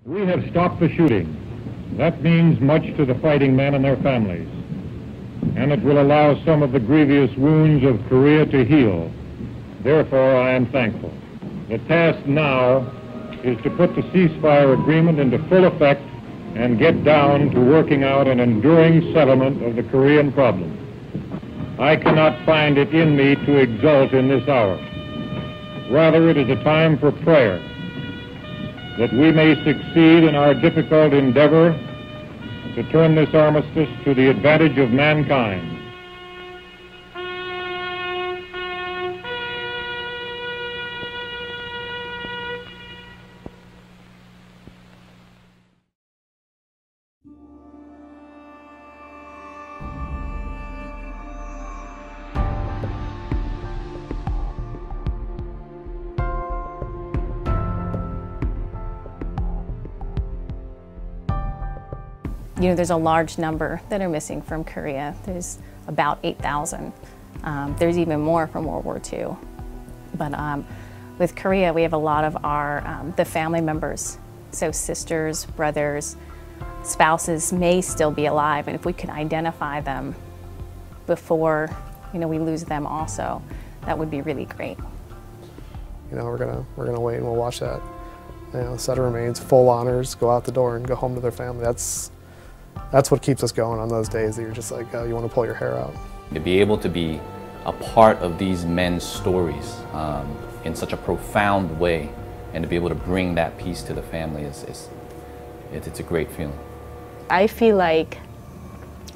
We have stopped the shooting. That means much to the fighting men and their families, and it will allow some of the grievous wounds of Korea to heal. Therefore, I am thankful. The task now is to put the ceasefire agreement into full effect and get down to working out an enduring settlement of the Korean problem. I cannot find it in me to exult in this hour. Rather, it is a time for prayer, that we may succeed in our difficult endeavor to turn this armistice to the advantage of mankind. You know, there's a large number that are missing from Korea. There's about 8,000. There's even more from World War II. But with Korea, we have a lot of the family members. So sisters, brothers, spouses may still be alive. And if we can identify them before, you know, we lose them also, that would be really great. You know, we're gonna wait and we'll watch that. You know, set of remains, full honors, go out the door and go home to their family. That's what keeps us going on those days that you're just like, you want to pull your hair out. To be able to be a part of these men's stories in such a profound way, and to be able to bring that peace to the family it's a great feeling. I feel like,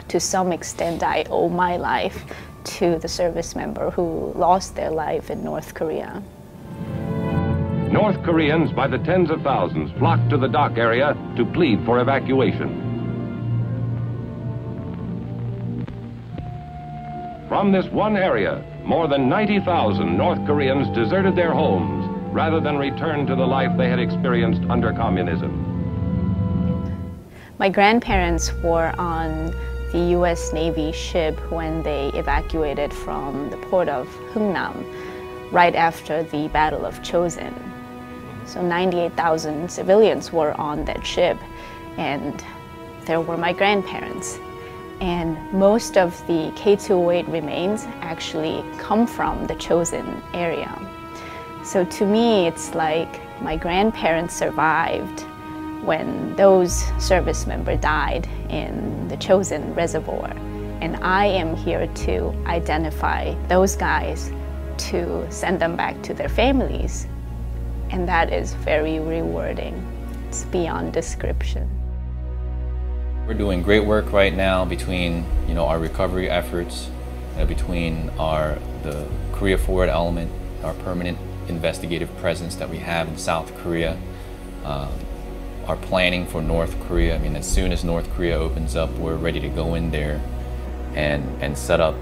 to some extent, I owe my life to the service member who lost their life in North Korea. North Koreans by the tens of thousands flocked to the dock area to plead for evacuation. From this one area, more than 90,000 North Koreans deserted their homes rather than return to the life they had experienced under communism. My grandparents were on the U.S. Navy ship when they evacuated from the port of Hungnam right after the Battle of Chosin. So 98,000 civilians were on that ship, and there were my grandparents. And most of the K208 remains actually come from the Chosin area. So to me, it's like my grandparents survived when those service members died in the Chosin reservoir. And I am here to identify those guys, to send them back to their families. And that is very rewarding. It's beyond description. We're doing great work right now between, you know, our recovery efforts, between the Korea Forward element, our permanent investigative presence that we have in South Korea, our planning for North Korea. I mean, as soon as North Korea opens up, we're ready to go in there and set up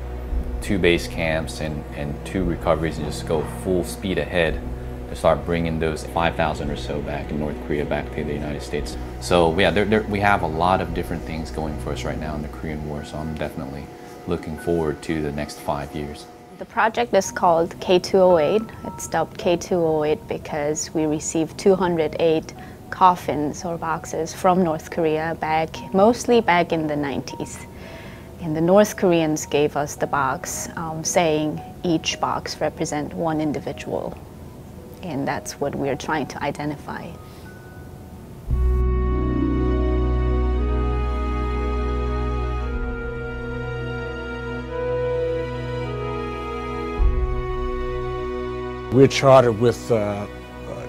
2 base camps and 2 recoveries and just go full speed ahead to start bringing those 5,000 or so back in North Korea back to the United States. So yeah, we have a lot of different things going for us right now in the Korean War, so I'm definitely looking forward to the next 5 years. The project is called K208. It's dubbed K208 because we received 208 coffins or boxes from North Korea mostly back in the 90s. And the North Koreans gave us the box saying each box represents one individual. And that's what we're trying to identify. We're chartered with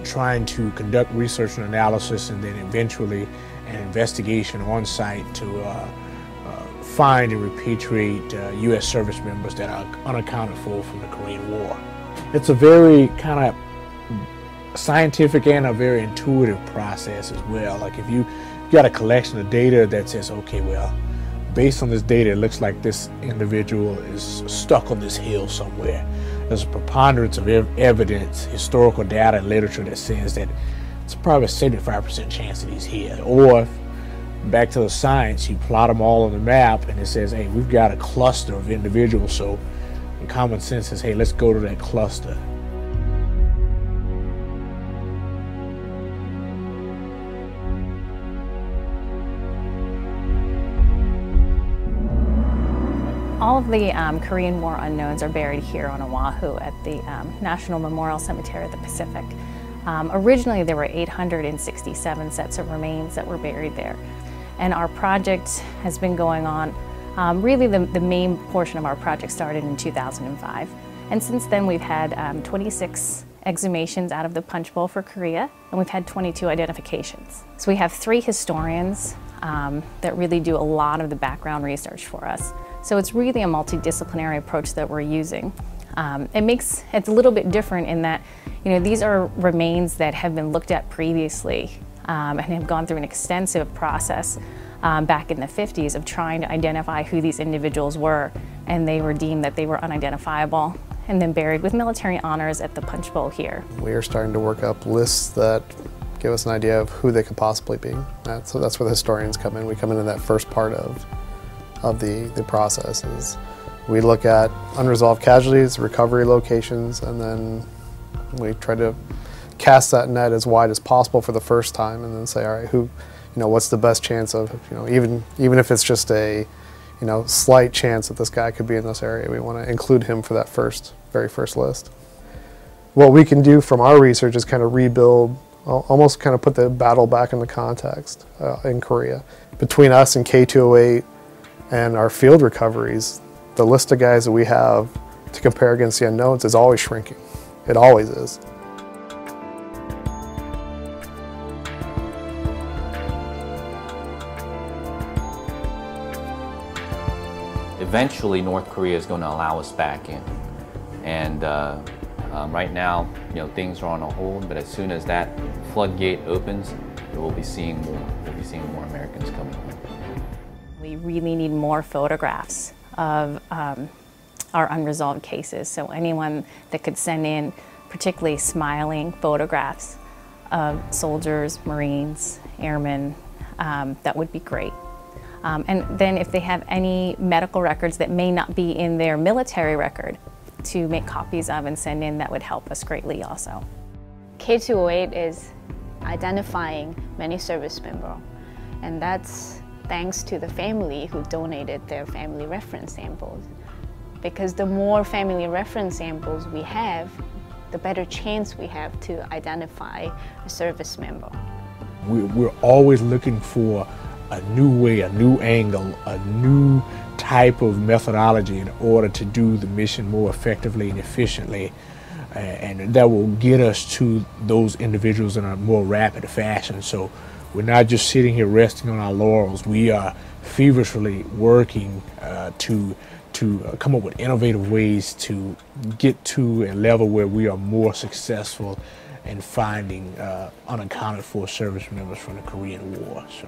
trying to conduct research and analysis, and then eventually an investigation on site to find and repatriate U.S. service members that are unaccounted for from the Korean War. It's a very kind of scientific and a very intuitive process as well. Like if you got a collection of data that says, okay, well, based on this data, it looks like this individual is stuck on this hill somewhere. There's a preponderance of evidence, historical data and literature that says that it's probably a 75% chance that he's here. Or back to the science, you plot them all on the map and it says, hey, we've got a cluster of individuals, so common sense says, hey, let's go to that cluster. of the Korean War unknowns are buried here on Oahu at the National Memorial Cemetery of the Pacific. Originally, there were 867 sets of remains that were buried there. And our project has been going on, really the main portion of our project started in 2005. And since then, we've had 26 exhumations out of the punch bowl for Korea, and we've had 22 identifications. So we have 3 historians that really do a lot of the background research for us. So it's really a multidisciplinary approach that we're using. It's a little bit different in that, these are remains that have been looked at previously and have gone through an extensive process back in the 50s of trying to identify who these individuals were, and they were deemed that they were unidentifiable and then buried with military honors at the punch bowl here. We are starting to work up lists that give us an idea of who they could possibly be. So that's where the historians come in. We come into that first part of the process. Is we look at unresolved casualties, recovery locations, and then we try to cast that net as wide as possible for the first time, and then say, all right, what's the best chance of, even if it's just a, slight chance that this guy could be in this area, we want to include him for that very first list. What we can do from our research is kind of rebuild, almost kind of put the battle back into context in Korea. Between us and K208 and our field recoveries, the list of guys that we have to compare against the unknowns is always shrinking. It always is. Eventually, North Korea is going to allow us back in. And right now, things are on a hold, but as soon as that floodgate opens, we'll be seeing more. We'll be seeing more Americans coming home. We really need more photographs of our unresolved cases. So anyone that could send in particularly smiling photographs of soldiers, Marines, airmen, that would be great. And then if they have any medical records that may not be in their military record to make copies of and send in, that would help us greatly also. K208 is identifying many service members, and that's thanks to the family who donated their family reference samples. Because the more family reference samples we have, the better chance we have to identify a service member. We're always looking for a new way, a new angle, a new type of methodology in order to do the mission more effectively and efficiently, and that will get us to those individuals in a more rapid fashion. So we're not just sitting here resting on our laurels. We are feverishly working to come up with innovative ways to get to a level where we are more successful in finding unaccounted for service members from the Korean War. So.